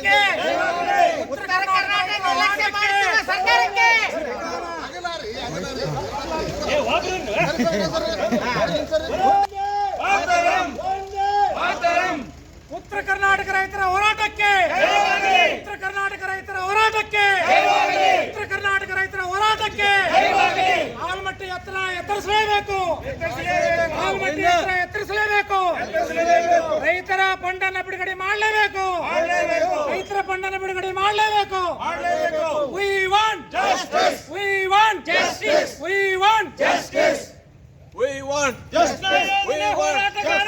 ಹೋರಾಟಕ್ಕೆ, ಉತ್ತರ ಕರ್ನಾಟಕ ನಿರ್ಲಕ್ಷ್ಯ ಮಾಡುತ್ತಿರುವ ಸರ್ಕಾರಕ್ಕೆ, ಉತ್ತರ ಕರ್ನಾಟಕ ರೈತರ ಹೋರಾಟಕ್ಕೆ, ಉತ್ತರ ಕರ್ನಾಟಕ ರೈತರ ಹೋರಾಟಕ್ಕೆ, ಉತ್ತರ ಕರ್ನಾಟಕ ರೈತರ ಹೋರಾಟಕ್ಕೆ ಆಲ್ಮಟ್ಟಿ ಎತ್ತರ ಎತ್ತರಿಸಲೇಬೇಕು, ಆಲ್ಮಟ್ಟಿ ಎತ್ತರ ಎತ್ತರಿಸಲೇಬೇಕು, ರೈತರ ಫಂಡನ್ನು ಬಿಡುಗಡೆ ಮಾಡಲೇಬೇಕು, ರೈತರ ಫಂಡನ್ನು ಬಿಡುಗಡೆ ಮಾಡಲೇಬೇಕು. We want justice, we want justice, we want justice, We want justice. We want justice.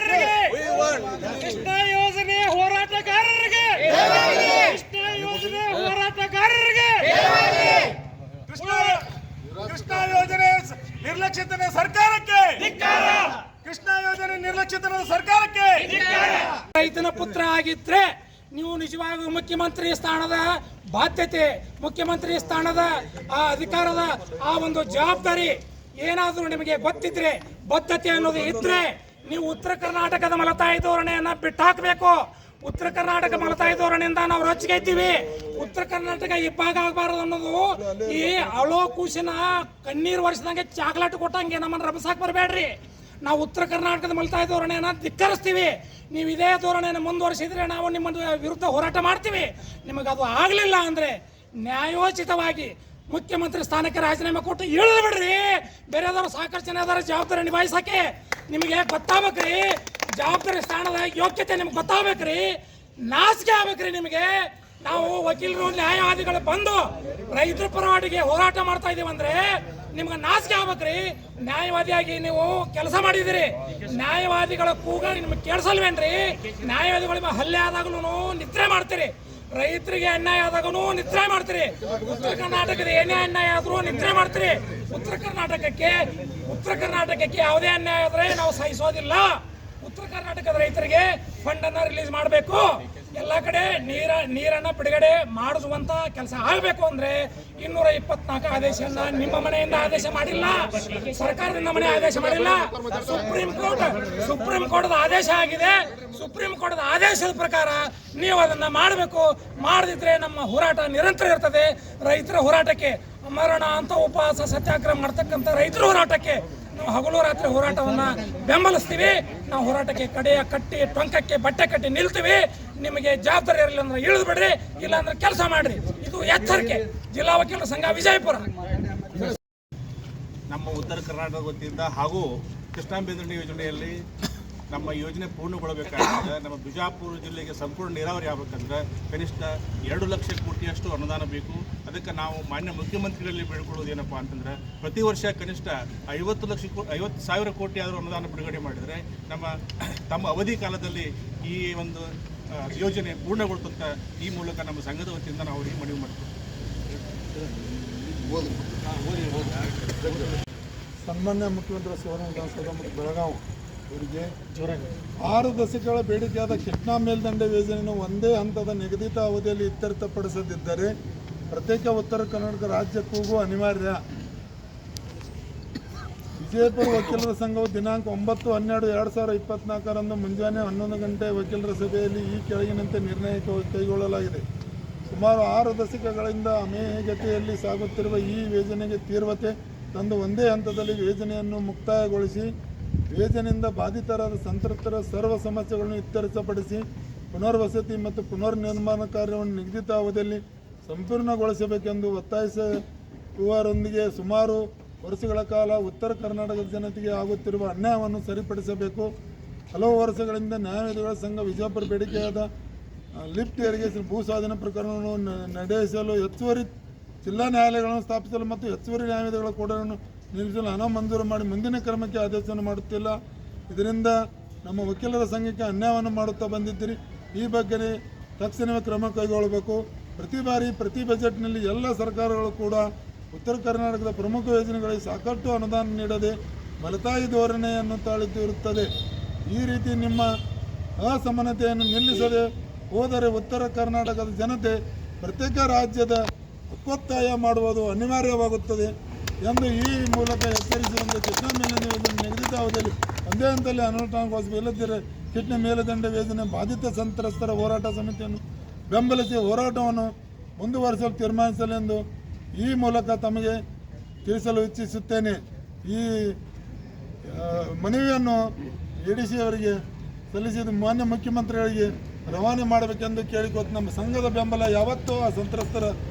We want Krishna ಯೋಜನೆ ಹೋರಾಟಗಾರರಿಗೆ, ಕೃಷ್ಣ ಯೋಜನೆ ಹೋರಾಟಗಾರರಿಗೆ, ಕೃಷ್ಣ ಯೋಜನೆ ನಿರ್ಲಕ್ಷ್ಯತನ ಸರ್ಕಾರಕ್ಕೆ, ಕೃಷ್ಣ ಯೋಜನೆ ನಿರ್ಲಕ್ಷ್ಯತನದ ಸರ್ಕಾರಕ್ಕೆ. ರೈತನ ಪುತ್ರ ಆಗಿದ್ರೆ ನೀವು ನಿಜವಾಗಿಯೂ ಮುಖ್ಯಮಂತ್ರಿ ಸ್ಥಾನದ ಬಾಧ್ಯತೆ, ಮುಖ್ಯಮಂತ್ರಿ ಸ್ಥಾನದ ಆ ಅಧಿಕಾರದ ಆ ಒಂದು ಜವಾಬ್ದಾರಿ ಏನಾದರೂ ನಿಮಗೆ ಗೊತ್ತಿದ್ರೆ, ಬದ್ಧತೆ ಅನ್ನೋದು ಇದ್ರೆ ನೀವು ಉತ್ತರ ಕರ್ನಾಟಕದ ಮಲತಾಯಿ ಧೋರಣೆಯನ್ನ ಬಿಟ್ಟಾಕಬೇಕು. ಉತ್ತರ ಕರ್ನಾಟಕ ಮಲತಾಯಿ ಧೋರಣೆಯಿಂದ ನಾವು ರೊಚ್ಚಿಗೆಯ್ತೀವಿ. ಉತ್ತರ ಕರ್ನಾಟಕ ಇಬ್ಬಾಗ ಆಗಬಾರದು ಅನ್ನೋದು ಈ ಅಳೋ ಕೂಸಿನ ಕಣ್ಣೀರು ವರ್ಷದಂಗೆ ಚಾಕ್ಲೇಟ್ ಕೊಟ್ಟಂಗೆ ನಮ್ಮನ್ನು ರಮಸಾಕ್ ಬರಬೇಡ್ರಿ. ನಾವು ಉತ್ತರ ಕರ್ನಾಟಕದ ಮಲತಾಯಿ ಧೋರಣೆಯನ್ನ ಧಿಕ್ಕರಿಸ್ತೀವಿ. ನೀವು ಇದೇ ಧೋರಣೆಯನ್ನು ಮುಂದುವರಿಸಿದ್ರೆ ನಾವು ನಿಮ್ಮ ವಿರುದ್ಧ ಹೋರಾಟ ಮಾಡ್ತೀವಿ. ನಿಮಗೆ ಅದು ಆಗಲಿಲ್ಲ ಅಂದ್ರೆ ನ್ಯಾಯೋಚಿತವಾಗಿ ಮುಖ್ಯಮಂತ್ರಿ ಸ್ಥಾನಕ್ಕೆ ರಾಜೀನಾಮೆ ಕೊಟ್ಟು ಇಳಿದು ಬಿಡ್ರಿ. ಬೇರೆದವರು ಸಾಕಷ್ಟು ಜನ ಅದರ ಜವಾಬ್ದಾರಿ ನಿಭಾಯಿಸಕ್ಕೆ ನಿಮಗೆ ಗೊತ್ತಾಗ್ಬೇಕ್ರಿ. ಜವಾಬ್ದಾರಿ ಸ್ಥಾನದ ಯೋಗ್ಯತೆ ನಿಮ್ಗೆ ಗೊತ್ತಾಗ್ಬೇಕ್ರಿ. ನಾಚಿಕೆ ಆಗ್ಬೇಕ್ರಿ ನಿಮಗೆ. ನಾವು ವಕೀಲರು ನ್ಯಾಯವಾದಿಗಳು ಬಂದು ರೈತರ ಪರವಾಡಿಗೆ ಹೋರಾಟ ಮಾಡ್ತಾ ಇದೀವಿ ಅಂದ್ರೆ ನಿಮ್ಗೆ ನಾಚಿಕೆ ಆಗ್ಬೇಕ್ರಿ. ನ್ಯಾಯವಾದಿಯಾಗಿ ನೀವು ಕೆಲಸ ಮಾಡಿದಿರಿ, ನ್ಯಾಯವಾದಿಗಳ ಕೂಗ ನಿಮ್ಗೆ ಕೇಳಿಸಲ್ವೇನ್ರಿ? ನ್ಯಾಯವಾದಿಗಳ ಹಲ್ಲೆ ಆದಾಗಲೂ ನಿದ್ರೆ ಮಾಡ್ತೀರಿ, ರೈತರಿಗೆ ಅನ್ಯಾಯ ಆದಾಗೂ ನಿದ್ರೆ ಮಾಡ್ತೀರಿ, ಉತ್ತರ ಕರ್ನಾಟಕದ ಏನೇ ಅನ್ಯಾಯ ಆದ್ರೂ ನಿದ್ರೆ ಮಾಡ್ತೀರಿ. ಉತ್ತರ ಕರ್ನಾಟಕಕ್ಕೆ ಯಾವುದೇ ಅನ್ಯಾಯ ಆದ್ರೆ ನಾವು ಸಹಿಸೋದಿಲ್ಲ. ಉತ್ತರ ಕರ್ನಾಟಕದ ರೈತರಿಗೆ ಫಂಡ್ ಅನ್ನ ರಿಲೀಸ್ ಮಾಡಬೇಕು. ಎಲ್ಲ ಕಡೆ ನೀರನ್ನ ಬಿಡುಗಡೆ ಮಾಡಿಸುವಂತ ಕೆಲಸ ಆಗಬೇಕು ಅಂದ್ರೆ 224 ಆದೇಶವನ್ನ ನಿಮ್ಮ ಮನೆಯಿಂದ ಆದೇಶ ಮಾಡಿಲ್ಲ, ಸರ್ಕಾರದಿಂದ ಮನೆ ಆದೇಶ ಮಾಡಿಲ್ಲ, ಸುಪ್ರೀಂ ಕೋರ್ಟ್ ಆದೇಶ ಆಗಿದೆ. ಸುಪ್ರೀಂ ಕೋರ್ಟ್ ಆದೇಶದ ಪ್ರಕಾರ ನೀವು ಅದನ್ನ ಮಾಡಬೇಕು. ಮಾಡದಿದ್ರೆ ನಮ್ಮ ಹೋರಾಟ ನಿರಂತರ ಇರ್ತದೆ. ರೈತರ ಹೋರಾಟಕ್ಕೆ ಮರಣ ಅಂತ ಉಪವಾಸ ಸತ್ಯಾಗ್ರಹ ಮಾಡ್ತಕ್ಕಂಥ ರೈತರ ಹೋರಾಟಕ್ಕೆ ನಾವು ಹಗಲು ರಾತ್ರಿ ಹೋರಾಟವನ್ನ ಬೆಂಬಲಿಸ್ತೀವಿ. ನಾವು ಹೋರಾಟಕ್ಕೆ ಕಡೆಯ ಕಟ್ಟಿ ಟೊಂಕಕ್ಕೆ ಬಟ್ಟೆ ಕಟ್ಟಿ ನಿಲ್ತೀವಿ. ನಿಮಗೆ ಜವಾಬ್ದಾರಿ ಇರಲಿಲ್ಲ ಅಂದ್ರೆ ಇಳಿದು ಬಿಡ್ರಿ, ಇಲ್ಲ ಅಂದ್ರೆ ಕೆಲಸ ಮಾಡ್ರಿ. ಇದು ಎಚ್ಚರಿಕೆ. ಜಿಲ್ಲಾ ವಕೀಲರ ಸಂಘ ವಿಜಯಪುರ. ನಮ್ಮ ಉತ್ತರ ಕರ್ನಾಟಕ ವತಿಯಿಂದ ಹಾಗೂ ಕೃಷ್ಣಾ ಮೇಲ್ದಂಡೆ ಯೋಜನೆಯಲ್ಲಿ ನಮ್ಮ ಯೋಜನೆ ಪೂರ್ಣಗೊಳ್ಳಬೇಕಾದ್ರೆ ನಮ್ಮ ಬಿಜಾಪುರ ಜಿಲ್ಲೆಗೆ ಸಂಪೂರ್ಣ ನೀರಾವರಿ ಆಗಬೇಕಂದ್ರೆ ಕನಿಷ್ಠ 2 ಲಕ್ಷ ಕೋಟಿಯಷ್ಟು ಅನುದಾನ ಬೇಕು. ಅದಕ್ಕೆ ನಾವು ಮಾನ್ಯ ಮುಖ್ಯಮಂತ್ರಿಗಳಲ್ಲಿ ಬೇಡಿಕೊಳ್ಳೋದು ಏನಪ್ಪ ಅಂತಂದ್ರೆ ಪ್ರತಿ ವರ್ಷ ಕನಿಷ್ಠ 50,000 ಕೋಟಿ ಆದರೂ ಅನುದಾನ ಬಿಡುಗಡೆ ಮಾಡಿದರೆ ತಮ್ಮ ಅವಧಿ ಕಾಲದಲ್ಲಿ ಈ ಒಂದು ಯೋಜನೆ ಪೂರ್ಣಗೊಳ್ಳುತ್ತ ಈ ಮೂಲಕ ನಮ್ಮ ಸಂಘದ ವತಿಯಿಂದ ನಾವು ಅವರಿಗೆ ಮನವಿ ಮಾಡ್ತೀವಿ. ಸನ್ಮಾನ್ಯ ಮುಖ್ಯಮಂತ್ರಿ ಸುವರ್ಣ ವಿಧಾನಸೌಧ ಮತ್ತು ಬೆಳಗಾವಿ ಇವರಿಗೆ 6 ದಶಕಗಳ ಬೇಡಿಕೆಯಾದ ಕೃಷ್ಣಾ ಮೇಲ್ದಂಡೆ ಯೋಜನೆಯನ್ನು ಒಂದೇ ಹಂತದ ನಿಗದಿತ ಅವಧಿಯಲ್ಲಿ ಇತ್ಯರ್ಥಪಡಿಸದಿದ್ದರೆ ಪ್ರತ್ಯೇಕ ಉತ್ತರ ಕರ್ನಾಟಕ ರಾಜ್ಯ ಕೂಗು ಅನಿವಾರ್ಯ. ವಿಜಯಪುರ ವಕೀಲರ ಸಂಘವು ದಿನಾಂಕ 9/12/2024 ಮುಂಜಾನೆ 11 ಗಂಟೆ ವಕೀಲರ ಸಭೆಯಲ್ಲಿ ಈ ಕೆಳಗಿನಂತೆ ನಿರ್ಣಯ ಕೈಗೊಳ್ಳಲಾಗಿದೆ. ಸುಮಾರು 6 ದಶಕಗಳಿಂದ ಅಮೇಗತೆಯಲ್ಲಿ ಸಾಗುತ್ತಿರುವ ಈ ಯೋಜನೆಗೆ ತೀವ್ರತೆ ತಂದು ಒಂದೇ ಹಂತದಲ್ಲಿ ಯೋಜನೆಯನ್ನು ಮುಕ್ತಾಯಗೊಳಿಸಿ ಯೋಜನೆಯಿಂದ ಬಾಧಿತರಾದ ಸಂತ್ರಸ್ತರ ಸರ್ವ ಸಮಸ್ಯೆಗಳನ್ನು ಇತ್ಯರ್ಥಪಡಿಸಿ ಪುನರ್ವಸತಿ ಮತ್ತು ಪುನರ್ನಿರ್ಮಾಣ ಕಾರ್ಯವನ್ನು ನಿಗದಿತ ಅವಧಿಯಲ್ಲಿ ಸಂಪೂರ್ಣಗೊಳಿಸಬೇಕೆಂದು ಒತ್ತಾಯಿಸುವವರೊಂದಿಗೆ ಸುಮಾರು ವರ್ಷಗಳ ಕಾಲ ಉತ್ತರ ಕರ್ನಾಟಕದ ಜನತೆಗೆ ಆಗುತ್ತಿರುವ ಅನ್ಯಾಯವನ್ನು ಸರಿಪಡಿಸಬೇಕು. ಹಲವು ವರ್ಷಗಳಿಂದ ನ್ಯಾಯವಾದಿಗಳ ಸಂಘ ವಿಜಯಪುರ ಬೇಡಿಕೆಯಾದ ಲಿಫ್ಟ್ ಇರಿಗೇಷನ್ ಭೂ ಸ್ವಾಧೀನ ಪ್ರಕರಣವನ್ನು ನಡೆಸಲು ಹೆಚ್ಚುವರಿ ಜಿಲ್ಲಾ ನ್ಯಾಯಾಲಯಗಳನ್ನು ಸ್ಥಾಪಿಸಲು ಮತ್ತು ಹೆಚ್ಚುವರಿ ನ್ಯಾಯವಾದಿಗಳ ಕೂಡನ್ನು ನಿಲ್ಲಿಸಲು ಹಣ ಮಂಜೂರು ಮಾಡಿ ಮುಂದಿನ ಕ್ರಮಕ್ಕೆ ಆದೇಶವನ್ನು ಮಾಡುತ್ತಿಲ್ಲ. ಇದರಿಂದ ನಮ್ಮ ವಕೀಲರ ಸಂಘಕ್ಕೆ ಅನ್ಯಾಯವನ್ನು ಮಾಡುತ್ತಾ ಬಂದಿದ್ದೀರಿ. ಈ ಬಗ್ಗೆ ತಕ್ಷಣವೇ ಕ್ರಮ ಕೈಗೊಳ್ಳಬೇಕು. ಪ್ರತಿ ಬಾರಿ ಪ್ರತಿ ಬಜೆಟ್ನಲ್ಲಿ ಎಲ್ಲ ಸರ್ಕಾರಗಳು ಕೂಡ ಉತ್ತರ ಕರ್ನಾಟಕದ ಪ್ರಮುಖ ಯೋಜನೆಗಳಿಗೆ ಸಾಕಷ್ಟು ಅನುದಾನ ನೀಡದೆ ಮಲತಾಯಿ ಧೋರಣೆಯನ್ನು ತಾಳಿದಿರುತ್ತದೆ. ಈ ರೀತಿ ನಿಮ್ಮ ಅಸಮಾನತೆಯನ್ನು ನಿಲ್ಲಿಸದೆ ಹೋದರೆ ಉತ್ತರ ಕರ್ನಾಟಕದ ಜನತೆ ಪ್ರತ್ಯೇಕ ರಾಜ್ಯದ ಒತ್ತಾಯ ಮಾಡುವುದು ಅನಿವಾರ್ಯವಾಗುತ್ತದೆ ಎಂದು ಈ ಮೂಲಕ ಎಚ್ಚರಿಸುವಂತೆ ಕೃಷ್ಣಾ ಮೇಲ್ದಂಡೆ ಯೋಜನೆ ನಿಗದಿತ ಅವಧಿಯಲ್ಲಿ ಒಂದೇ ಹಂತದಲ್ಲಿ ಅನುಷ್ಠಾನಗೊಳಿಸಬೇಕು. ಇಲ್ಲದಿದ್ದರೆ ಕೃಷ್ಣಾ ಮೇಲ್ದಂಡೆ ಯೋಜನೆ ಬಾಧಿತ ಸಂತ್ರಸ್ತರ ಹೋರಾಟ ಸಮಿತಿಯನ್ನು ಬೆಂಬಲಿಸಿ ಹೋರಾಟವನ್ನು ಮುಂದುವರಿಸಲು ತೀರ್ಮಾನಿಸಲೆಂದು ಈ ಮೂಲಕ ತಮಗೆ ತಿಳಿಸಲು ಇಚ್ಛಿಸುತ್ತೇನೆ. ಈ ಮನವಿಯನ್ನು ADC ಅವರಿಗೆ ಸಲ್ಲಿಸಿದ ಮಾನ್ಯ ಮುಖ್ಯಮಂತ್ರಿಗಳಿಗೆ ರವಾನೆ ಮಾಡಬೇಕೆಂದು ಕೇಳಿಕೊಟ್ಟು ನಮ್ಮ ಸಂಘದ ಬೆಂಬಲ ಯಾವತ್ತೂ ಆ ಸಂತ್ರಸ್ತರ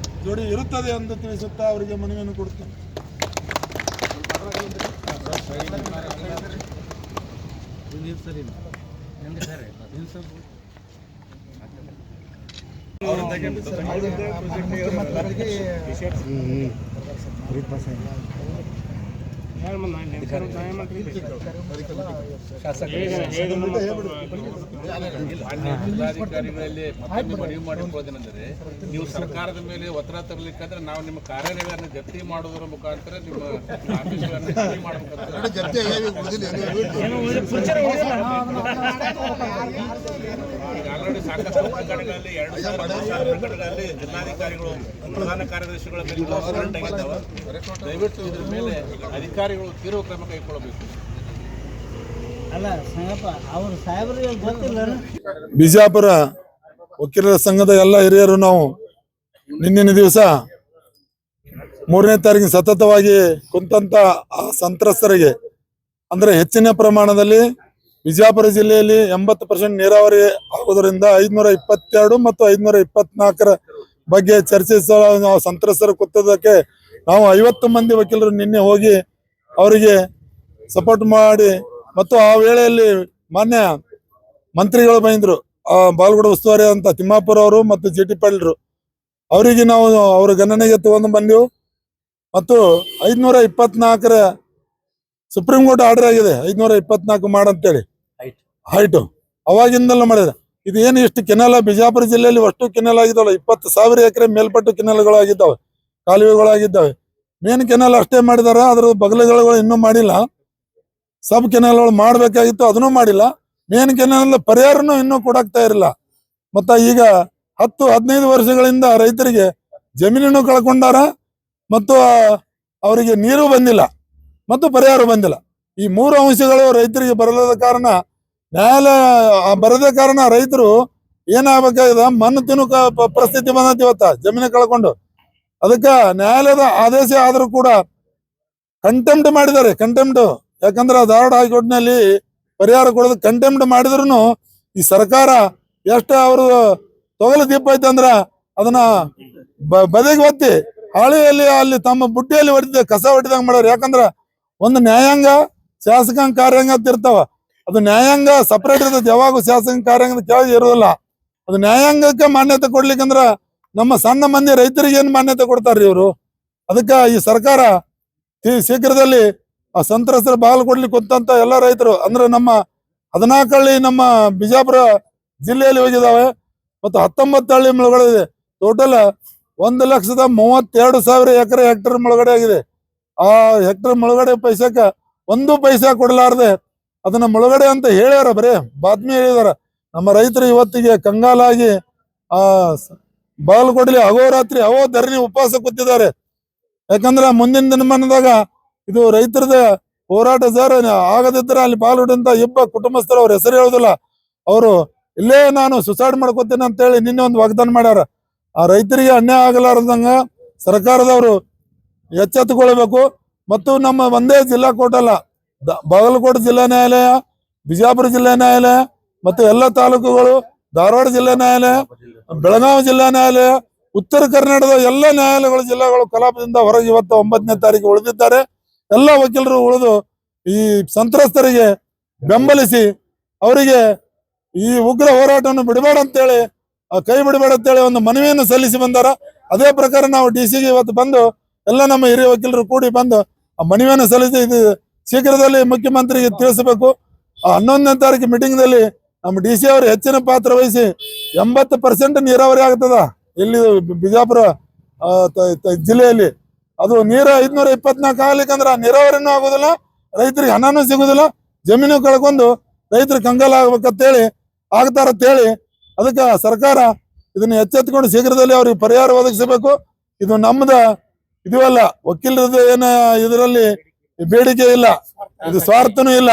ಜೋಡಿ ಇರುತ್ತದೆ ಎಂದು ತಿಳಿಸುತ್ತಾ ಅವರಿಗೆ ಮನವಿಯನ್ನು ಕೊಡುತ್ತೇನೆ. ಜಿಲ್ಲಾಧಿಕಾರಿಗಳಲ್ಲಿ ಮತ್ತೊಂದು ಮನವಿ ಮಾಡಿಕೊಳ್ಳೋದೇನೆಂದರೆ, ನೀವು ಸರ್ಕಾರದ ಮೇಲೆ ಒತ್ತಡ ತರಲಿಕ್ಕಾದ್ರೆ ನಾವು ನಿಮ್ಮ ಕಾರ್ಯಾಲಯಗಳನ್ನು ಜಪ್ತಿ ಮಾಡೋದರ ಮುಖಾಂತರ ನಿಮ್ಮ ಆಫೀಸ್ಗಳನ್ನು ಜಪ್ತಿ ಮಾಡಬೇಕಂತ ಆಲ್ರೆಡಿ ಸಾಕಷ್ಟು ಪ್ರಕರಣಗಳಲ್ಲಿ 2000 ಪ್ರಕರಣಗಳಲ್ಲಿ ಜಿಲ್ಲಾಧಿಕಾರಿಗಳು ಪ್ರಧಾನ ಕಾರ್ಯದರ್ಶಿಗಳ ಮೇಲೆ ವಾರೆಂಟ್ ಆಗಿದ್ದಾವೆ. ದಯವಿಟ್ಟು ಇದ್ರ ಮೇಲೆ ಅಧಿಕಾರಿಗಳು ತೀವ್ರ ಕ್ರಮ ಕೈಗೊಳ್ಳಬೇಕು. ಬಿಜಾಪುರ ವಕೀಲರ ಸಂಘದ ಎಲ್ಲ ಹಿರಿಯರು ನಾವು ನಿನ್ನಿನ ದಿವಸ 3ನೇ ತಾರೀಕಿನ ಸತತವಾಗಿ ಕುಂತಂತ ಆ ಸಂತ್ರಸ್ತರಿಗೆ ಅಂದ್ರೆ ಹೆಚ್ಚಿನ ಪ್ರಮಾಣದಲ್ಲಿ ಬಿಜಾಪುರ ಜಿಲ್ಲೆಯಲ್ಲಿ 80% ನೀರಾವರಿ ಆಗುವುದರಿಂದ 522 ಮತ್ತು 524 ಬಗ್ಗೆ ಚರ್ಚಿಸಲು ನಾವು ಸಂತ್ರಸ್ತರು ಕೂತದಕ್ಕೆ ನಾವು 50 ಮಂದಿ ವಕೀಲರು ನಿನ್ನೆ ಹೋಗಿ ಅವರಿಗೆ ಸಪೋರ್ಟ್ ಮಾಡಿ, ಮತ್ತು ಆ ವೇಳೆಯಲ್ಲಿ ಮಾನ್ಯ ಮಂತ್ರಿಗಳು ಬಂದಿದ್ರು, ಬಾಲ್ಗುಡ ಉಸ್ತುವಾರಿ ಅಂತ ತಿಮ್ಮಾಪುರ ಅವರು ಮತ್ತು JT ಪಾಟೀಲ್ರು, ಅವರಿಗೆ ನಾವು ಅವ್ರ ಗಣನೆಗೆ ತಗೊಂಡು ಬಂದೆವು. ಮತ್ತು 524 ಸುಪ್ರೀಂ ಕೋರ್ಟ್ ಆರ್ಡರ್ ಆಗಿದೆ 524 ಮಾಡಂತೇಳಿ ಹೈಟು ಅವಾಗಿಂದೆಲ್ಲ ಮಾಡಿದ್ರೆ. ಇದು ಏನು ಇಷ್ಟು ಕೆನಾಲ ಬಿಜಾಪುರ ಜಿಲ್ಲೆಯಲ್ಲಿ ಅಷ್ಟು ಕೆನಾಲ್ ಆಗಿದ್ದಾವಲ್ಲ, 20,000 ಎಕರೆ ಮೇಲ್ಪಟ್ಟು ಕೆನಾಲ್ಗಳು ಆಗಿದ್ದಾವೆ, ಕಾಲುವೆಗಳಾಗಿದ್ದಾವೆ. ಮೇನ್ ಕೆನಾಲ್ ಅಷ್ಟೇ ಮಾಡಿದಾರ, ಅದ್ರ ಬಗಲುಗಳು ಇನ್ನೂ ಮಾಡಿಲ್ಲ. ಸಬ್ ಕೆನಾಲ್ಗಳು ಮಾಡಬೇಕಾಗಿತ್ತು, ಅದನ್ನೂ ಮಾಡಿಲ್ಲ. ಮೇನ್ ಕೆನಾಲ್ ಪರಿಹಾರನೂ ಇನ್ನೂ ಕೊಡಾಕ್ತಾ ಇರಲಿಲ್ಲ. ಮತ್ತು ಈಗ 10-15 ವರ್ಷಗಳಿಂದ ರೈತರಿಗೆ ಜಮೀನನ್ನು ಕಳ್ಕೊಂಡಾರ, ಮತ್ತು ಅವರಿಗೆ ನೀರು ಬಂದಿಲ್ಲ ಮತ್ತು ಪರಿಹಾರ ಬಂದಿಲ್ಲ. ಈ 3 ಅಂಶಗಳು ರೈತರಿಗೆ ಬರಲಾದ ಕಾರಣ, ನ್ಯಾಯಾಲಯ ಬರದೇ ಕಾರಣ ರೈತರು ಏನಾಗಬೇಕಾಗಿದೆ, ಮಣ್ಣು ತಿನ್ನು ಪರಿಸ್ಥಿತಿ ಬಂದೈತಿ ಇವತ್ತ, ಜಮೀನು ಕಳ್ಕೊಂಡು. ಅದಕ್ಕೆ ನ್ಯಾಯಾಲಯದ ಆದೇಶ ಆದರೂ ಕೂಡ ಕಂಟೆಂಪ್ಟ್ ಮಾಡಿದ್ದಾರೆ. ಕಂಟೆಂಪ್ಟ್ ಯಾಕಂದ್ರೆ ಧಾರವಾಡ ಹೈಕೋರ್ಟ್ನಲ್ಲಿ ಪರಿಹಾರ ಕೊಡೋದು ಕಂಟೆಂಪ್ಟ್ ಮಾಡಿದ್ರು ಈ ಸರ್ಕಾರ ಎಷ್ಟು ಅವರು ತೊಗಲು ದೀಪ ಐತೆ ಅಂದ್ರ ಅದನ್ನ ಬದಿಗೆ ಒತ್ತಿ ಹಾಳಿಯಲ್ಲಿ ಅಲ್ಲಿ ತಮ್ಮ ಬುಟ್ಟಿಯಲ್ಲಿ ಹೊಡಿದ ಕಸ ಹೊಡಿದಂಗ ಮಾಡೋರು. ಯಾಕಂದ್ರ ಒಂದು ನ್ಯಾಯಾಂಗ ಶಾಸಕಾಂಗ ಕಾರ್ಯಾಂಗ ಅಂತ ಇರ್ತಾವ, ಅದು ನ್ಯಾಯಾಂಗ ಸಪರೇಟ್ ಇರ್ತದೆ, ಯಾವಾಗೂ ಶಾಸಕ ಕಾರ್ಯಾಂಗದ ಕೆಳಗೆ ಇರೋದಿಲ್ಲ. ಅದು ನ್ಯಾಯಾಂಗಕ್ಕೆ ಮಾನ್ಯತೆ ಕೊಡ್ಲಿಕ್ಕಂದ್ರ ನಮ್ಮ ಸಣ್ಣ ಮಂದಿ ರೈತರಿಗೆ ಏನ್ ಮಾನ್ಯತೆ ಕೊಡ್ತಾರ್ರಿ ಇವರು. ಅದಕ್ಕೆ ಈ ಸರ್ಕಾರ ಶೀಘ್ರದಲ್ಲಿ ಆ ಸಂತ್ರಸ್ತರ ಬಾಗಿಲು ಕೊಡ್ಲಿಕ್ಕೆ ಕುಂತಂತ ಎಲ್ಲ ರೈತರು ಅಂದ್ರೆ ನಮ್ಮ 14 ಹಳ್ಳಿ ನಮ್ಮ ಬಿಜಾಪುರ ಜಿಲ್ಲೆಯಲ್ಲಿ ಹೋಗಿದಾವೆ, ಮತ್ತು 19 ಹಳ್ಳಿ ಮುಳುಗಡೆ ಇದೆ. ಟೋಟಲ್ 1,32,000 ಎಕರೆ ಹೆಕ್ಟರ್ ಮುಳುಗಡೆ ಆಗಿದೆ. ಆ ಹೆಕ್ಟರ್ ಮುಳುಗಡೆ ಪೈಸಕ್ಕ 1 ಪೈಸಾ ಕೊಡಲಾರ್ದೆ ಅದನ್ನ ಮುಳುಗಡೆ ಅಂತ ಹೇಳ್ಯಾರ, ಬರೇ ಬಾತ್ಮಿ ಹೇಳಿದಾರ. ನಮ್ಮ ರೈತರು ಇವತ್ತಿಗೆ ಕಂಗಾಲಾಗಿ ಆ ಬಾಗಿಲು ಕೊಡ್ಲಿ ಅಹೋರಾತ್ರಿ ಧರಣಿ ಉಪವಾಸ ಕೂತಿದ್ದಾರೆ. ಯಾಕಂದ್ರೆ ಮುಂದಿನ ದಿನಮಾನದಾಗ ಇದು ರೈತರದ ಹೋರಾಟ ಸರ್, ಆಗದಿದ್ರೆ ಅಲ್ಲಿ ಪಾಲ್ಗೊಡಂತ ಇಬ್ಬ ಕುಟುಂಬಸ್ಥರು ಅವ್ರ ಹೆಸರು ಹೇಳುದಿಲ್ಲ, ಅವರು ಇಲ್ಲೇ ನಾನು ಸುಸೈಡ್ ಮಾಡ್ಕೋತೀನಿ ಅಂತ ಹೇಳಿ ನಿನ್ನೆ ಒಂದು ವಾಗ್ದಾನ ಮಾಡ್ಯಾರ. ಆ ರೈತರಿಗೆ ಅನ್ಯಾಯ ಆಗಲಾರ್ದಂಗ ಸರ್ಕಾರದವರು ಎಚ್ಚೆತ್ತುಕೊಳ್ಬೇಕು. ಮತ್ತು ನಮ್ಮ ಒಂದೇ ಜಿಲ್ಲಾ ಕೋರ್ಟ್ ಅಲ್ಲ, ಬಾಗಲಕೋಟೆ ಜಿಲ್ಲಾ ನ್ಯಾಯಾಲಯ, ಬಿಜಾಪುರ ಜಿಲ್ಲಾ ನ್ಯಾಯಾಲಯ, ಮತ್ತು ಎಲ್ಲ ತಾಲೂಕುಗಳು, ಧಾರವಾಡ ಜಿಲ್ಲಾ ನ್ಯಾಯಾಲಯ, ಬೆಳಗಾವಿ ಜಿಲ್ಲಾ ನ್ಯಾಯಾಲಯ, ಉತ್ತರ ಕರ್ನಾಟಕದ ಎಲ್ಲ ನ್ಯಾಯಾಲಯಗಳು ಜಿಲ್ಲಾಗಳು ಕಲಾಪದಿಂದ ಹೊರಗೆ ಇವತ್ತು 9ನೇ ತಾರೀಕು ಉಳಿದಿದ್ದಾರೆ. ಎಲ್ಲ ವಕೀಲರು ಉಳಿದು ಈ ಸಂತ್ರಸ್ತರಿಗೆ ಬೆಂಬಲಿಸಿ ಅವರಿಗೆ ಈ ಉಗ್ರ ಹೋರಾಟವನ್ನು ಬಿಡಬೇಡ ಅಂತೇಳಿ, ಕೈ ಬಿಡಬೇಡ ಅಂತೇಳಿ ಒಂದು ಮನವಿಯನ್ನು ಸಲ್ಲಿಸಿ ಬಂದಾರ. ಅದೇ ಪ್ರಕಾರ ನಾವು DC-ಗೆ ಇವತ್ತು ಬಂದು ಎಲ್ಲ ನಮ್ಮ ಹಿರಿಯ ವಕೀಲರು ಕೂಡಿ ಬಂದು ಆ ಮನವಿಯನ್ನು ಸಲ್ಲಿಸಿ ಇದು ಶೀಘ್ರದಲ್ಲಿ ಮುಖ್ಯಮಂತ್ರಿಗೆ ತಿಳಿಸಬೇಕು. 11ನೇ ತಾರೀಕು ಮೀಟಿಂಗ್ದಲ್ಲಿ ನಮ್ಮ DC ಅವರು ಹೆಚ್ಚಿನ ಪಾತ್ರ ವಹಿಸಿ 80% ನೀರಾವರಿ ಆಗ್ತದ ಇಲ್ಲಿ ಬಿಜಾಪುರ ಜಿಲ್ಲೆಯಲ್ಲಿ. ಅದು ನೀರು 524 ಆಗ್ಲಿಕ್ಕಂದ್ರ ನೀರಾವರಿನೂ ಆಗೋದಿಲ್ಲ, ರೈತರಿಗೆ ಹಣನೂ ಸಿಗುದಿಲ್ಲ, ಜಮೀನು ಕಳ್ಕೊಂಡು ರೈತರು ಕಂಗಾಲ ಆಗ್ಬೇಕಂತೇಳಿ ಆಗ್ತಾರಂತೇಳಿ ಅದಕ್ಕೆ ಸರ್ಕಾರ ಇದನ್ನ ಎಚ್ಚೆತ್ತುಕೊಂಡು ಶೀಘ್ರದಲ್ಲಿ ಅವ್ರಿಗೆ ಪರಿಹಾರ ಒದಗಿಸಬೇಕು. ಇದು ನಮ್ದ ಇದವಲ್ಲ, ವಕೀಲರದ್ದು ಏನ ಇದರಲ್ಲಿ ಬೇಡಿಕೆ ಇಲ್ಲ, ಇದು ಸ್ವಾರ್ಥನೂ ಇಲ್ಲ.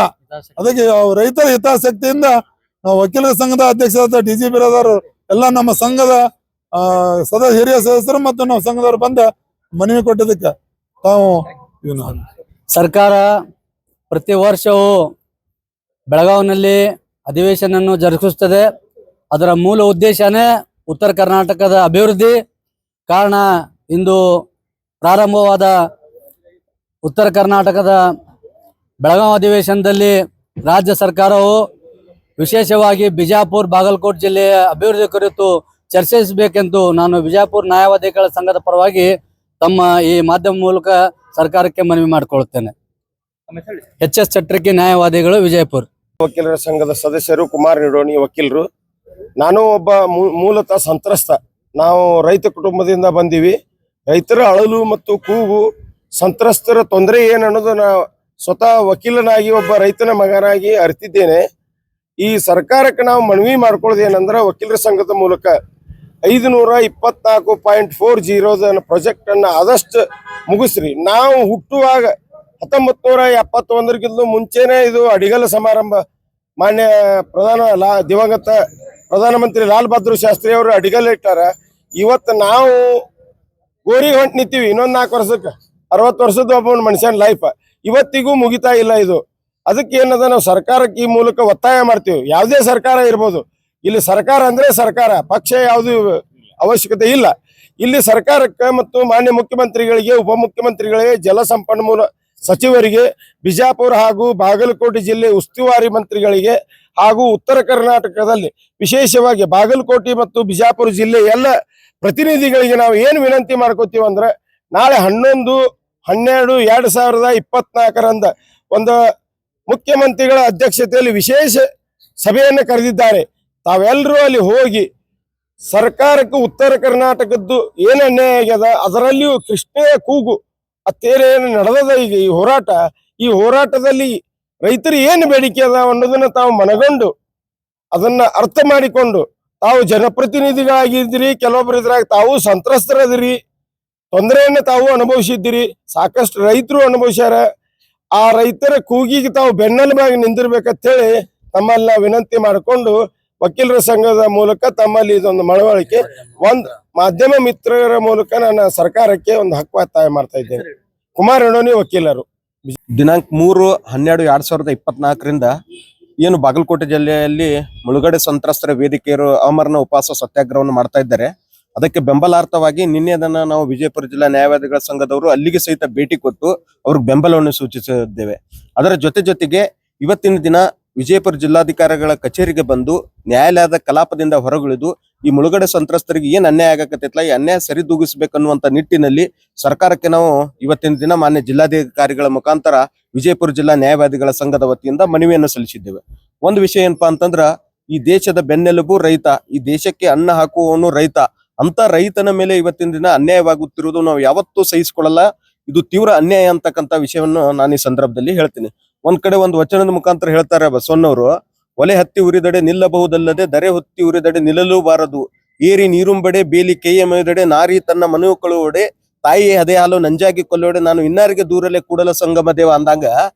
ಅದಕ್ಕೆ ರೈತರ ಹಿತಾಸಕ್ತಿಯಿಂದ ನಾವು ವಕೀಲರ ಸಂಘದ ಅಧ್ಯಕ್ಷರಾದ DG ಬಿರಾದಾರ್ ಎಲ್ಲ ನಮ್ಮ ಸಂಘದ ಹಿರಿಯ ಸದಸ್ಯರು ಮತ್ತು ನಾವು ಸಂಘದವರು ಬಂದ ಮನವಿ ಕೊಟ್ಟಿದ್ದಕ್ಕೆ ತಾವು ಇದನ್ನ ಸರ್ಕಾರ ಪ್ರತಿ ವರ್ಷವೂ ಬೆಳಗಾವಿನಲ್ಲಿ ಅಧಿವೇಶನವನ್ನು ಜರುಗಿಸುತ್ತದೆ. ಅದರ ಮೂಲ ಉದ್ದೇಶನೇ ಉತ್ತರ ಕರ್ನಾಟಕದ ಅಭಿವೃದ್ಧಿ. ಕಾರಣ ಇಂದು ಪ್ರಾರಂಭವಾದ ಉತ್ತರ ಕರ್ನಾಟಕದ ಬೆಳಗಾವಿ ಅಧಿವೇಶನದಲ್ಲಿ ರಾಜ್ಯ ಸರ್ಕಾರವು ವಿಶೇಷವಾಗಿ ಬಿಜಾಪುರ ಬಾಗಲಕೋಟೆ ಜಿಲ್ಲೆಯ ಅಭಿವೃದ್ಧಿ ಕುರಿತು ಚರ್ಚಿಸಬೇಕೆಂದು ನಾನು ಬಿಜಾಪುರ ನ್ಯಾಯವಾದಿಗಳ ಸಂಘದ ಪರವಾಗಿ ತಮ್ಮ ಈ ಮಾಧ್ಯಮ ಮೂಲಕ ಸರ್ಕಾರಕ್ಕೆ ಮನವಿ ಮಾಡಿಕೊಳ್ಳುತ್ತೇನೆ. HS ಚಟ್ರಕಿ, ನ್ಯಾಯವಾದಿಗಳು, ವಿಜಯಪುರ. ವಕೀಲರ ಸಂಘದ ಸದಸ್ಯರು, ಕುಮಾರ್ ನಿಡೋಣಿ ವಕೀಲರು. ನಾನು ಒಬ್ಬ ಮೂಲತಃ ಸಂತ್ರಸ್ತ. ನಾವು ರೈತ ಕುಟುಂಬದಿಂದ ಬಂದೀವಿ. ರೈತರ ಅಳಲು ಮತ್ತು ಕೂಗು, ಸಂತ್ರಸ್ತರ ತೊಂದರೆ ಏನು ಅನ್ನೋದು ನಾ ಸ್ವತಃ ವಕೀಲನಾಗಿ ಒಬ್ಬ ರೈತನ ಮಗನಾಗಿ ಅರಿತಿದ್ದೇನೆ. ಈ ಸರ್ಕಾರಕ್ಕೆ ನಾವು ಮನವಿ ಮಾಡ್ಕೊಳ್ಳೋದೇನಂದ್ರೆ ವಕೀಲರ ಸಂಘದ ಮೂಲಕ 524.40 ಪ್ರಾಜೆಕ್ಟ್ ಅನ್ನ ಆದಷ್ಟು ಮುಗಿಸ್ರಿ. ನಾವು ಹುಟ್ಟುವಾಗ 1971 ಮುಂಚೆನೆ ಇದು ಅಡಿಗಲ ಸಮಾರಂಭ ಮಾನ್ಯ ದಿವಂಗತ ಪ್ರಧಾನಮಂತ್ರಿ ಲಾಲ್ ಬಹದ್ದೂರ್ ಶಾಸ್ತ್ರಿ ಅವರು ಅಡಿಗಲ್ ಇಟ್ಟಾರ. ಇವತ್ತು ನಾವು ಗೋರಿಗೆ ಹೊಂಟು ನಿಂತೀವಿ. ಇನ್ನೊಂದು 4 ವರ್ಷಕ್ಕೆ 60 ವರ್ಷದ ಒಬ್ಬ ಮನುಷ್ಯನ ಲೈಫ್ ಇವತ್ತಿಗೂ ಮುಗಿತಾ ಇಲ್ಲ. ಇದು ಅದಕ್ಕೆ ಏನದ ನಾವು ಸರ್ಕಾರಕ್ಕೆ ಈ ಮೂಲಕ ಒತ್ತಾಯ ಮಾಡ್ತೀವಿ. ಯಾವುದೇ ಸರ್ಕಾರ ಇರ್ಬೋದು, ಇಲ್ಲಿ ಸರ್ಕಾರ ಅಂದ್ರೆ ಸರ್ಕಾರ, ಪಕ್ಷ ಯಾವುದು ಅವಶ್ಯಕತೆ ಇಲ್ಲ. ಇಲ್ಲಿ ಸರ್ಕಾರಕ್ಕೆ ಮತ್ತು ಮಾನ್ಯ ಮುಖ್ಯಮಂತ್ರಿಗಳಿಗೆ, ಉಪಮುಖ್ಯಮಂತ್ರಿಗಳಿಗೆ, ಜಲಸಂಪನ್ಮೂಲ ಸಚಿವರಿಗೆ, ಬಿಜಾಪುರ ಹಾಗೂ ಬಾಗಲಕೋಟೆ ಜಿಲ್ಲೆ ಉಸ್ತುವಾರಿ ಮಂತ್ರಿಗಳಿಗೆ ಹಾಗೂ ಉತ್ತರ ಕರ್ನಾಟಕದಲ್ಲಿ ವಿಶೇಷವಾಗಿ ಬಾಗಲಕೋಟೆ ಮತ್ತು ಬಿಜಾಪುರ ಜಿಲ್ಲೆ ಎಲ್ಲ ಪ್ರತಿನಿಧಿಗಳಿಗೆ ನಾವು ಏನು ವಿನಂತಿ ಮಾಡ್ಕೋತೀವಿ ಅಂದ್ರೆ, ನಾಳೆ 11/12/2024 ಒಂದು ಮುಖ್ಯಮಂತ್ರಿಗಳ ಅಧ್ಯಕ್ಷತೆಯಲ್ಲಿ ವಿಶೇಷ ಸಭೆಯನ್ನು ಕರೆದಿದ್ದಾರೆ. ತಾವೆಲ್ಲರೂ ಅಲ್ಲಿ ಹೋಗಿ ಸರ್ಕಾರಕ್ಕೆ ಉತ್ತರ ಕರ್ನಾಟಕದ್ದು ಏನು ಅನ್ಯಾಯ ಆಗ್ಯದ, ಅದರಲ್ಲಿಯೂ ಕೃಷ್ಣೆಯ ಕೂಗು ಅತ್ತೇರೇನು ನಡೆದದ ಈಗ ಈ ಹೋರಾಟದಲ್ಲಿ ರೈತರು ಏನು ಬೇಡಿಕೆ ಅದ ಅನ್ನೋದನ್ನ ತಾವು ಮನಗಂಡು ಅದನ್ನ ಅರ್ಥ ಮಾಡಿಕೊಂಡು ತಾವು ಜನಪ್ರತಿನಿಧಿಗಳಾಗಿದ್ದೀರಿ, ಕೆಲವೊಬ್ಬರು ಇದ್ರಾಗ ತಾವು ಸಂತ್ರಸ್ತರದಿರಿ, ತೊಂದರೆಯನ್ನು ತಾವು ಅನುಭವಿಸಿದ್ದೀರಿ, ಸಾಕಷ್ಟು ರೈತರು ಅನುಭವಿಸ್ಯಾರ. ಆ ರೈತರ ಕೂಗಿಗೆ ತಾವು ಬೆನ್ನೆಲುಬಾಗಿ ನಿಂದಿರ್ಬೇಕಂತ ಹೇಳಿ ತಮ್ಮಲ್ಲಿ ನಾವು ವಿನಂತಿ ಮಾಡಿಕೊಂಡು ವಕೀಲರ ಸಂಘದ ಮೂಲಕ ತಮ್ಮಲ್ಲಿ ಇದೊಂದು ಮಳವಳಿಕೆ ಒಂದು ಮಾಧ್ಯಮ ಮಿತ್ರರ ಮೂಲಕ ನಾನು ಸರ್ಕಾರಕ್ಕೆ ಒಂದು ಹಕ್ಕು ಒತ್ತಾಯ ಮಾಡ್ತಾ ಇದ್ದೇನೆ. ಕುಮಾರ್ ನಿಡೋಣಿ ವಕೀಲರು. ದಿನಾಂಕ 3/12/2024 ಏನು ಬಾಗಲಕೋಟೆ ಜಿಲ್ಲೆಯಲ್ಲಿ ಮುಳುಗಡೆ ಸಂತ್ರಸ್ತರ ವೇದಿಕೆಯರು ಅಮರಣ ಉಪವಾಸ ಸತ್ಯಾಗ್ರಹವನ್ನು ಮಾಡ್ತಾ ಇದ್ದಾರೆ. ಅದಕ್ಕೆ ಬೆಂಬಲಾರ್ಥವಾಗಿ ನಿನ್ನೆ ಅದನ್ನ ನಾವು ವಿಜಯಪುರ ಜಿಲ್ಲಾ ನ್ಯಾಯವಾದಿಗಳ ಸಂಘದವರು ಅಲ್ಲಿಗೆ ಸಹಿತ ಭೇಟಿ ಕೊಟ್ಟು ಅವ್ರಿಗೆ ಬೆಂಬಲವನ್ನು ಸೂಚಿಸಿದ್ದೇವೆ. ಅದರ ಜೊತೆಗೆ ಇವತ್ತಿನ ದಿನ ವಿಜಯಪುರ ಜಿಲ್ಲಾಧಿಕಾರಿಗಳ ಕಚೇರಿಗೆ ಬಂದು ನ್ಯಾಯಾಲಯದ ಕಲಾಪದಿಂದ ಹೊರಗುಳಿದು ಈ ಮುಳುಗಡೆ ಸಂತ್ರಸ್ತರಿಗೆ ಏನ್ ಅನ್ಯಾಯ ಆಗಕತ್ತೈತಲ್ಲ, ಈ ಅನ್ಯಾಯ ಸರಿದೂಗಿಸಬೇಕನ್ನುವಂತ ನಿಟ್ಟಿನಲ್ಲಿ ಸರ್ಕಾರಕ್ಕೆ ನಾವು ಇವತ್ತಿನ ದಿನ ಮಾನ್ಯ ಜಿಲ್ಲಾಧಿಕಾರಿಗಳ ಮುಖಾಂತರ ವಿಜಯಪುರ ಜಿಲ್ಲಾ ನ್ಯಾಯವಾದಿಗಳ ಸಂಘದ ವತಿಯಿಂದ ಮನವಿಯನ್ನು ಸಲ್ಲಿಸಿದ್ದೇವೆ. ಒಂದು ವಿಷಯ ಏನಪ್ಪಾ ಅಂತಂದ್ರ, ಈ ದೇಶದ ಬೆನ್ನೆಲುಬು ರೈತ, ಈ ದೇಶಕ್ಕೆ ಅನ್ನ ಹಾಕುವವನು ರೈತ. ಅಂತ ರೈತನ ಮೇಲೆ ಇವತ್ತಿನ ದಿನ ಅನ್ಯಾಯವಾಗುತ್ತಿರುವುದು ನಾವು ಯಾವತ್ತೂ ಸಹಿಸಿಕೊಳ್ಳಲ್ಲ. ಇದು ತೀವ್ರ ಅನ್ಯಾಯ ಅಂತಕ್ಕಂಥ ವಿಷಯವನ್ನು ನಾನು ಈ ಸಂದರ್ಭದಲ್ಲಿ ಹೇಳ್ತೀನಿ. ಒಂದ್ ಕಡೆ ಒಂದು ವಚನದ ಮುಖಾಂತರ ಹೇಳ್ತಾರೆ ಬಸವಣ್ಣವರು, ಒಲೆ ಹತ್ತಿ ಉರಿದಡೆ ನಿಲ್ಲಬಹುದಲ್ಲದೆ ದರೆ ಹೊತ್ತಿ ಉರಿದಡೆ ನಿಲ್ಲಲೂ ಬಾರದು, ಏರಿ ನೀರುಂಬಡೆ ಬೇಲಿ ಕೈಯ ಮೇದಡೆ ನಾರಿ ತನ್ನ ಮನವು ಕಳುವಡೆ, ತಾಯಿ ಹದೆ ಹಾಲು ನಂಜಾಗಿ ಕೊಲ್ಲೋಡೆ, ನಾನು ಇನ್ನಾರಿಗೆ ದೂರಲ್ಲೇ ಕೂಡಲ ಸಂಗಮ ದೇವ ಅಂದಾಗ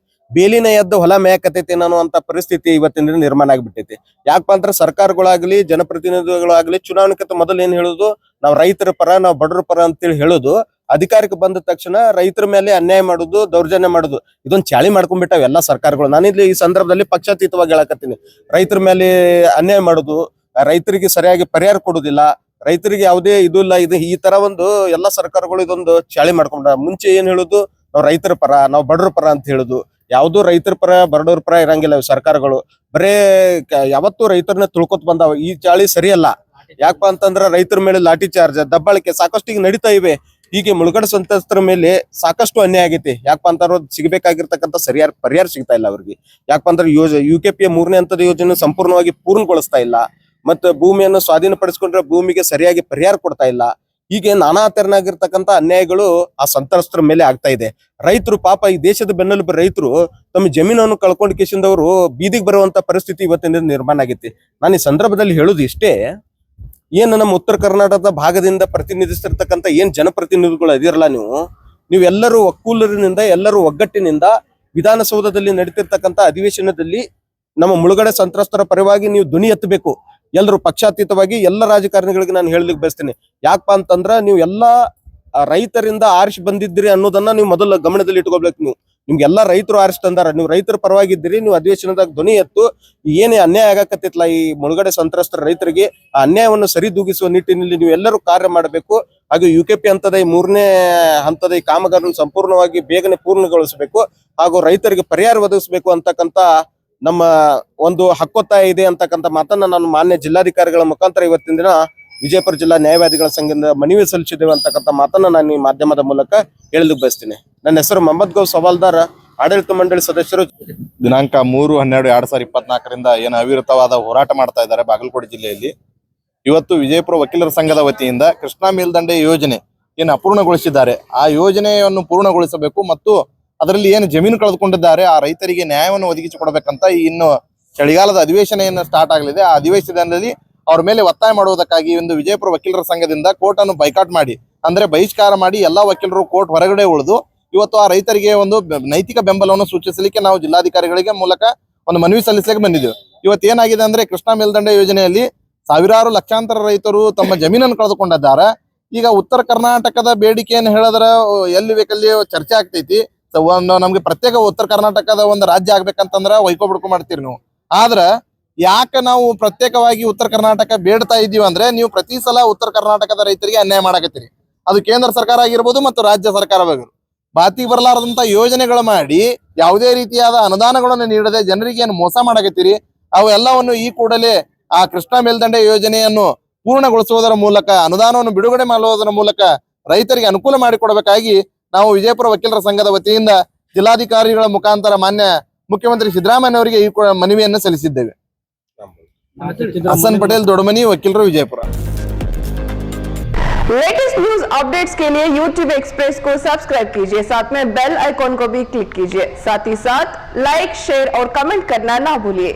ಬೇಲಿನ ಎದ್ದು ಹೊಲ ಮೇಯಕತೈತಿ ಅನ್ನುವಂತ ಪರಿಸ್ಥಿತಿ ಇವತ್ತಿನ ದಿನ ನಿರ್ಮಾಣ ಆಗ್ಬಿಟ್ಟೈತಿ. ಯಾಕಪ್ಪ ಅಂದ್ರೆ ಸರ್ಕಾರಗಳಾಗ್ಲಿ ಜನಪ್ರತಿನಿಧಿಗಳಾಗ್ಲಿ ಚುನಾವಣೆಗಿಂತ ಮೊದಲು ಏನ್ ಹೇಳುದು, ನಾವು ರೈತರ ಪರ, ನಾವು ಬಡವರ ಪರ ಅಂತೇಳಿ ಹೇಳುದು, ಅಧಿಕಾರಕ್ಕೆ ಬಂದ ತಕ್ಷಣ ರೈತರ ಮೇಲೆ ಅನ್ಯಾಯ ಮಾಡುದು, ದೌರ್ಜನ್ಯ ಮಾಡುದು, ಇದೊಂದು ಚಾಳಿ ಮಾಡ್ಕೊಂಡ್ಬಿಟ್ಟಾವ ಎಲ್ಲಾ ಸರ್ಕಾರಗಳು. ನಾನಿಲ್ಲಿ ಈ ಸಂದರ್ಭದಲ್ಲಿ ಪಕ್ಷಾತೀತವಾಗಿ ಹೇಳಕತ್ತೀನಿ. ರೈತರ ಮೇಲೆ ಅನ್ಯಾಯ ಮಾಡುದು, ರೈತರಿಗೆ ಸರಿಯಾಗಿ ಪರಿಹಾರ ಕೊಡುದಿಲ್ಲ, ರೈತರಿಗೆ ಯಾವುದೇ ಇದು ಇಲ್ಲ, ಇದು ಈ ತರ ಒಂದು ಎಲ್ಲಾ ಸರ್ಕಾರಗಳು ಇದೊಂದು ಚಾಳಿ ಮಾಡ್ಕೊಂಡ. ಮುಂಚೆ ಏನ್ ಹೇಳುದು, ನಾವು ರೈತರ ಪರ, ನಾವು ಬಡವರ ಪರ ಅಂತ ಹೇಳುದು. ಯಾವ್ದು ರೈತರ ಪರ ಬಡವರ ಪರ ಇರಂಗಿಲ್ಲ ಸರ್ಕಾರಗಳು, ಬರೇ ಯಾವತ್ತೂ ರೈತರನ್ನ ತುಳ್ಕೊತ್ ಬಂದಾವ. ಈ ಚಾಳಿ ಸರಿಯಲ್ಲ. ಯಾಕಪ್ಪ ಅಂತಂದ್ರ ರೈತರ ಮೇಲೆ ಲಾಠಿ ಚಾರ್ಜ್, ದಬ್ಬಾಳಿಕೆ ಸಾಕಷ್ಟು ಈಗ ನಡೀತಾ ಇವೆ. ಹೀಗೆ ಮುಳುಗಡೆ ಸಂತ್ರಸ್ತರ ಮೇಲೆ ಸಾಕಷ್ಟು ಅನ್ಯಾಯ ಆಗೈತಿ. ಯಾಕಪ್ಪ ಅಂತ ಸಿಗಬೇಕಾಗಿರ್ತಕ್ಕಂಥ ಸರಿಯಾದ ಪರಿಹಾರ ಸಿಗ್ತಾ ಇಲ್ಲ ಅವ್ರಿಗೆ. ಯಾಕಪ್ಪ ಅಂದ್ರೆ UKP 3ನೇ ಹಂತದ ಯೋಜನೆ ಸಂಪೂರ್ಣವಾಗಿ ಪೂರ್ಣಗೊಳಿಸ್ತಾ ಇಲ್ಲ. ಮತ್ತೆ ಭೂಮಿಯನ್ನು ಸ್ವಾಧೀನಪಡಿಸಿಕೊಂಡ್ರೆ ಭೂಮಿಗೆ ಸರಿಯಾಗಿ ಪರಿಹಾರ ಕೊಡ್ತಾ ಇಲ್ಲ. ಹೀಗೆ ನಾನಾ ತೆರನಾಗಿರ್ತಕ್ಕಂಥ ಅನ್ಯಾಯಗಳು ಆ ಸಂತ್ರಸ್ತರ ಮೇಲೆ ಆಗ್ತಾ ಇದೆ. ರೈತರು ಪಾಪ, ಈ ದೇಶದ ಬೆನ್ನೆಲುಬು ರೈತರು ತಮ್ಮ ಜಮೀನನ್ನು ಕಳ್ಕೊಂಡ್ ಕಿಶಿಂದವರು ಬೀದಿಗೆ ಬರುವಂತ ಪರಿಸ್ಥಿತಿ ಇವತ್ತಿನ ನಿರ್ಮಾಣ ಆಗೈತಿ. ನಾನು ಈ ಸಂದರ್ಭದಲ್ಲಿ ಹೇಳುದು ಇಷ್ಟೇ, ಏನು ನಮ್ಮ ಉತ್ತರ ಕರ್ನಾಟಕದ ಭಾಗದಿಂದ ಪ್ರತಿನಿಧಿಸಿರ್ತಕ್ಕಂಥ ಏನ್ ಜನಪ್ರತಿನಿಧಿಗಳು ಅದಿರಲ್ಲ, ನೀವೆಲ್ಲರೂ ಒಕ್ಕೂಲರಿನಿಂದ, ಎಲ್ಲರೂ ಒಗ್ಗಟ್ಟಿನಿಂದ ವಿಧಾನಸೌಧದಲ್ಲಿ ನಡೀತಿರ್ತಕ್ಕಂಥ ಅಧಿವೇಶನದಲ್ಲಿ ನಮ್ಮ ಮುಳುಗಡೆ ಸಂತ್ರಸ್ತರ ಪರವಾಗಿ ನೀವು ಧ್ವನಿ ಎತ್ತಬೇಕು. ಎಲ್ಲರೂ ಪಕ್ಷಾತೀತವಾಗಿ ಎಲ್ಲ ರಾಜಕಾರಣಿಗಳಿಗೆ ನಾನು ಹೇಳಲಿಕ್ಕೆ ಬಯಸ್ತೀನಿ. ಯಾಕಪ್ಪ ಅಂತಂದ್ರ ನೀವು ಎಲ್ಲ ರೈತರಿಂದ ಆರಿಸಿ ಬಂದಿದ್ದೀರಿ ಅನ್ನೋದನ್ನ ನೀವು ಮೊದಲು ಗಮನದಲ್ಲಿ ಇಟ್ಕೋಬೇಕು. ನಿಮ್ಗೆಲ್ಲಾ ರೈತರು ಆರಿಸಿ ತಂದಾರ, ನೀವು ರೈತರ ಪರವಾಗಿದ್ದೀರಿ. ನೀವು ಅಧಿವೇಶನದಾಗ ಧ್ವನಿ ಎತ್ತು ಏನೇ ಅನ್ಯಾಯ ಆಗಕತ್ತಿತ್ತಲ್ಲ ಈ ಮುಳುಗಡೆ ಸಂತ್ರಸ್ತರ ರೈತರಿಗೆ, ಆ ಅನ್ಯಾಯವನ್ನು ಸರಿದೂಗಿಸುವ ನಿಟ್ಟಿನಲ್ಲಿ ನೀವು ಎಲ್ಲರೂ ಕಾರ್ಯ ಮಾಡಬೇಕು. ಹಾಗೂ UKP ಹಂತದ ಈ 3ನೇ ಹಂತದ ಈ ಕಾಮಗಾರಿಯನ್ನು ಸಂಪೂರ್ಣವಾಗಿ ಬೇಗನೆ ಪೂರ್ಣಗೊಳಿಸಬೇಕು ಹಾಗೂ ರೈತರಿಗೆ ಪರಿಹಾರ ಒದಗಿಸಬೇಕು ಅಂತಕ್ಕಂತ ನಮ್ಮ ಒಂದು ಹಕ್ಕೊತ್ತಾಯ ಇದೆ ಅಂತಕ್ಕಂಥ ಮಾತನ್ನ ನಾನು ಮಾನ್ಯ ಜಿಲ್ಲಾಧಿಕಾರಿಗಳ ಮುಖಾಂತರ ಇವತ್ತಿನ ದಿನ ವಿಜಯಪುರ ಜಿಲ್ಲಾ ನ್ಯಾಯವಾದಿಗಳ ಸಂಘದಿಂದ ಮನವಿ ಸಲ್ಲಿಸಿದ್ದೇವೆ ಅಂತಕ್ಕಂಥ ಮಾತನ್ನ ನಾನು ಈ ಮಾಧ್ಯಮದ ಮೂಲಕ ಹೇಳಲಿಕ್ಕೆ ಬಯಸ್ತೀನಿ. ನನ್ನ ಹೆಸರು ಮೊಹಮ್ಮದ್ ಗೌಸ್ ಸವಾಲ್ದಾರ್, ಆಡಳಿತ ಮಂಡಳಿ ಸದಸ್ಯರು. ದಿನಾಂಕ 3/12/2024 ಏನು ಅವಿರತವಾದ ಹೋರಾಟ ಮಾಡ್ತಾ ಇದ್ದಾರೆ ಬಾಗಲಕೋಟೆ ಜಿಲ್ಲೆಯಲ್ಲಿ. ಇವತ್ತು ವಿಜಯಪುರ ವಕೀಲರ ಸಂಘದ ವತಿಯಿಂದ ಕೃಷ್ಣಾ ಮೇಲ್ದಂಡೆ ಯೋಜನೆ ಏನು ಅಪೂರ್ಣಗೊಳಿಸಿದ್ದಾರೆ, ಆ ಯೋಜನೆಯನ್ನು ಪೂರ್ಣಗೊಳಿಸಬೇಕು ಮತ್ತು ಅದರಲ್ಲಿ ಏನು ಜಮೀನು ಕಳೆದುಕೊಂಡಿದ್ದಾರೆ ಆ ರೈತರಿಗೆ ನ್ಯಾಯವನ್ನು ಒದಗಿಸಿಕೊಡಬೇಕಂತ ಇನ್ನು ಚಳಿಗಾಲದ ಅಧಿವೇಶನ ಏನು ಸ್ಟಾರ್ಟ್ ಆಗಲಿದೆ, ಆ ಅಧಿವೇಶನದಲ್ಲಿ ಅವ್ರ ಮೇಲೆ ಒತ್ತಾಯ ಮಾಡುವುದಕ್ಕಾಗಿ ಒಂದು ವಿಜಯಪುರ ವಕೀಲರ ಸಂಘದಿಂದ ಕೋರ್ಟ್ ಅನ್ನು ಬೈಕಾಟ್ ಮಾಡಿ, ಅಂದ್ರೆ ಬಹಿಷ್ಕಾರ ಮಾಡಿ ಎಲ್ಲಾ ವಕೀಲರು ಕೋರ್ಟ್ ಹೊರಗಡೆ ಉಳಿದು ಇವತ್ತು ಆ ರೈತರಿಗೆ ಒಂದು ನೈತಿಕ ಬೆಂಬಲವನ್ನು ಸೂಚಿಸಲಿಕ್ಕೆ ನಾವು ಜಿಲ್ಲಾಧಿಕಾರಿಗಳಿಗೆ ಮೂಲಕ ಒಂದು ಮನವಿ ಸಲ್ಲಿಸಲಿಕ್ಕೆ ಬಂದಿದ್ದೇವೆ. ಇವತ್ತು ಏನಾಗಿದೆ ಅಂದ್ರೆ ಕೃಷ್ಣಾ ಮೇಲ್ದಂಡೆ ಯೋಜನೆಯಲ್ಲಿ ಸಾವಿರಾರು ಲಕ್ಷಾಂತರ ರೈತರು ತಮ್ಮ ಜಮೀನನ್ನು ಕಳೆದುಕೊಂಡಿದ್ದಾರೆ. ಈಗ ಉತ್ತರ ಕರ್ನಾಟಕದ ಬೇಡಿಕೆಯನ್ನು ಹೇಳಿದ್ರೆ ಎಲ್ಲಿ ಬೇಕಲ್ಲಿ ಚರ್ಚೆ ಆಗ್ತೈತಿ. ಒಂದು ನಮ್ಗೆ ಪ್ರತ್ಯೇಕ ಉತ್ತರ ಕರ್ನಾಟಕದ ಒಂದು ರಾಜ್ಯ ಆಗ್ಬೇಕಂತಂದ್ರ ವೈಕೋ ಮಾಡ್ತೀರಿ ನೀವು. ಆದ್ರ ಯಾಕೆ ನಾವು ಪ್ರತ್ಯೇಕವಾಗಿ ಉತ್ತರ ಕರ್ನಾಟಕ ಬೇಡ್ತಾ ಇದೀವಿ ಅಂದ್ರೆ ನೀವು ಪ್ರತಿ ಸಲ ಉತ್ತರ ಕರ್ನಾಟಕದ ರೈತರಿಗೆ ಅನ್ಯಾಯ ಮಾಡಕತ್ತೀರಿ. ಅದು ಕೇಂದ್ರ ಸರ್ಕಾರ ಆಗಿರ್ಬೋದು ಮತ್ತು ರಾಜ್ಯ ಸರ್ಕಾರವಾಗಿರ್ಬೋದು. ಬಾತಿಗೆ ಬರಲಾರದಂತ ಯೋಜನೆಗಳು ಮಾಡಿ ಯಾವುದೇ ರೀತಿಯಾದ ಅನುದಾನಗಳನ್ನು ನೀಡದೆ ಜನರಿಗೆ ಏನು ಮೋಸ ಮಾಡಕತ್ತೀರಿ. ಅವೆಲ್ಲವನ್ನು ಈ ಕೂಡಲೇ ಆ ಕೃಷ್ಣಾ ಮೇಲ್ದಂಡೆ ಯೋಜನೆಯನ್ನು ಪೂರ್ಣಗೊಳಿಸುವುದರ ಮೂಲಕ, ಅನುದಾನವನ್ನು ಬಿಡುಗಡೆ ಮಾಡುವುದರ ಮೂಲಕ ರೈತರಿಗೆ ಅನುಕೂಲ ಮಾಡಿಕೊಡಬೇಕಾಗಿ ನಾವು ವಿಜಯಪುರ ವಕೀಲರ ಸಂಘದ ವತಿಯಿಂದ ಜಿಲ್ಲಾಧಿಕಾರಿಗಳ ಮುಖಾಂತರ ಮಾನ್ಯ ಮುಖ್ಯಮಂತ್ರಿ ಸಿದ್ದರಾಮಯ್ಯ ಅವರಿಗೆ ಈ ಮನವಿಯನ್ನು ಸಲ್ಲಿಸಿದ್ದೇವೆ. हसन पटेल दोडमनी वकील विजयपुर। लेटेस्ट न्यूज अपडेट्स के लिए YouTube एक्सप्रेस को सब्सक्राइब कीजिए, साथ में बेल आइकॉन को भी क्लिक कीजिए। साथ ही साथ लाइक, शेयर और कमेंट करना ना भूलिए।